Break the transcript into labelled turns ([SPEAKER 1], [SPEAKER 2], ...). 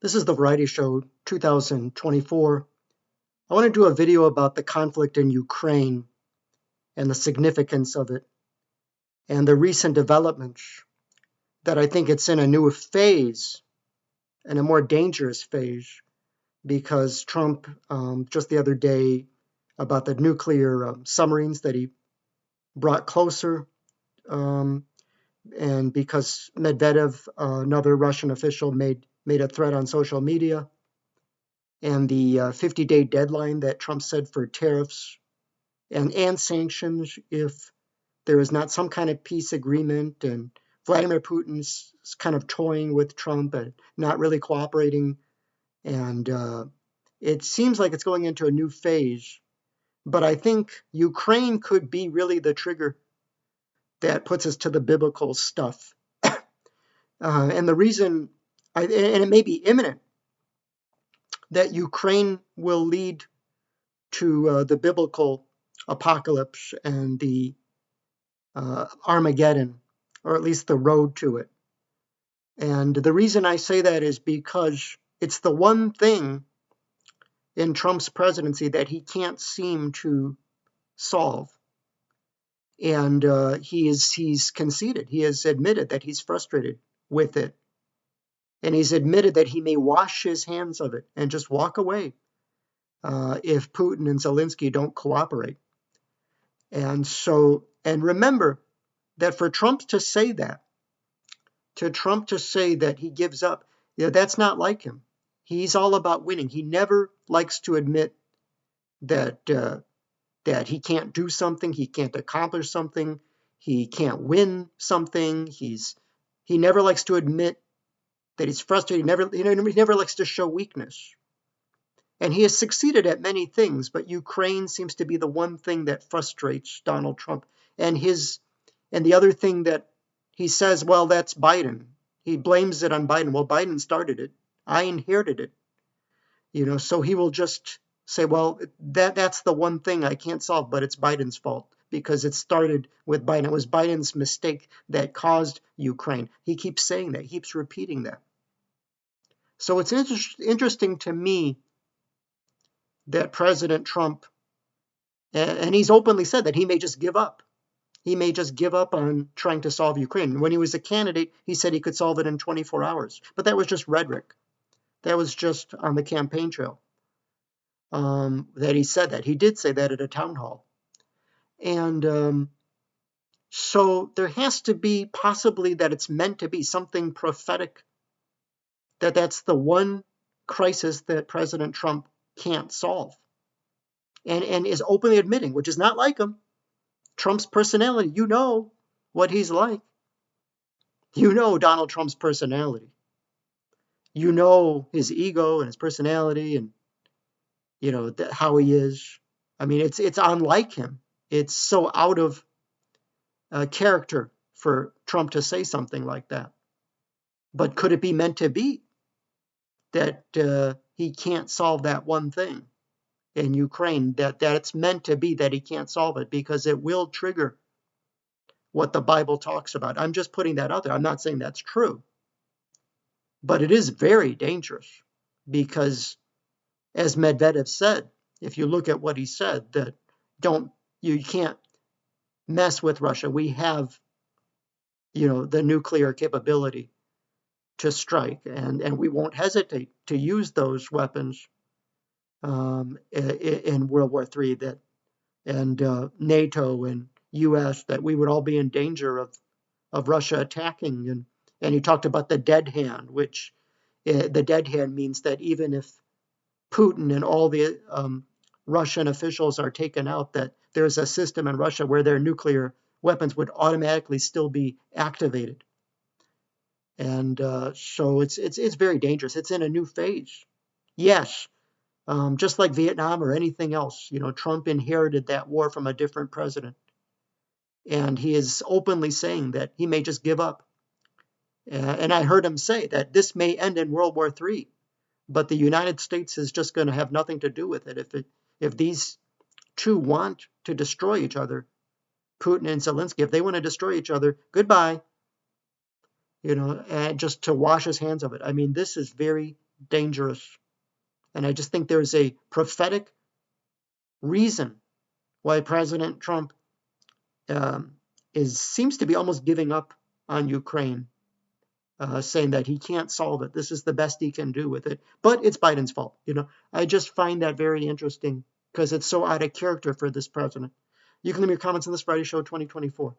[SPEAKER 1] This is the Variety Show 2024. I want to do a video about the conflict in Ukraine and the significance of it and the recent developments that I think it's in a new phase and a more dangerous phase because Trump, just the other day, about the nuclear submarines that he brought closer, and because Medvedev, another Russian official, made a threat on social media, and the 50-day deadline that Trump said for tariffs and sanctions if there is not some kind of peace agreement, and Vladimir Putin's kind of toying with Trump and not really cooperating. And it seems like it's going into a new phase. But I think Ukraine could be really the trigger that puts us to the biblical stuff. And the reason, and it may be imminent, that Ukraine will lead to the biblical apocalypse and the Armageddon, or at least the road to it. And the reason I say that is because it's the one thing in Trump's presidency that he can't seem to solve. And he's conceded. He has admitted that he's frustrated with it. And he's admitted that he may wash his hands of it and just walk away if Putin and Zelensky don't cooperate. And remember that for Trump to say that, he gives up, that's not like him. He's all about winning. He never likes to admit that he can't do something, he can't accomplish something, he can't win something. He never likes to admit that he's frustrated. He never likes to show weakness. And he has succeeded at many things, but Ukraine seems to be the one thing that frustrates Donald Trump. And the other thing that he says, well, that's Biden. He blames it on Biden. Well, Biden started it. I inherited it. So he will just say, well, that's the one thing I can't solve, but it's Biden's fault because it started with Biden. It was Biden's mistake that caused Ukraine. He keeps saying that. He keeps repeating that. So it's interesting to me that President Trump, and he's openly said that he may just give up. He may just give up on trying to solve Ukraine. When he was a candidate, he said he could solve it in 24 hours. But that was just rhetoric. That was just on the campaign trail that he said that. He did say that at a town hall. And so there has to be possibly that it's meant to be something prophetic, that's the one crisis that President Trump can't solve. And is openly admitting, which is not like him. Trump's personality, you know what he's like. You know Donald Trump's personality. You know his ego and his personality and, how he is. I mean, it's unlike him. It's so out of character for Trump to say something like that. But could it be meant to be that he can't solve that one thing in Ukraine, that it's meant to be that he can't solve it because it will trigger what the Bible talks about? I'm just putting that out there. I'm not saying that's true. But it is very dangerous because, as Medvedev said, if you look at what he said, that you can't mess with Russia. We have, the nuclear capability to strike, and we won't hesitate to use those weapons in World War III, and NATO and U.S., that we would all be in danger of Russia attacking. And he talked about the dead hand, which the dead hand means that even if Putin and all the Russian officials are taken out, that there's a system in Russia where their nuclear weapons would automatically still be activated. And so it's very dangerous. It's in a new phase. Yes, just like Vietnam or anything else, Trump inherited that war from a different president. And he is openly saying that he may just give up. And I heard him say that this may end in World War III, but the United States is just going to have nothing to do with it. If these two want to destroy each other, Putin and Zelensky, if they want to destroy each other, goodbye. And just to wash his hands of it. I mean, this is very dangerous. And I just think there's a prophetic reason why President Trump seems to be almost giving up on Ukraine, saying that he can't solve it. This is the best he can do with it. But it's Biden's fault. I just find that very interesting because it's so out of character for this president. You can leave your comments on this Friday Show 2024.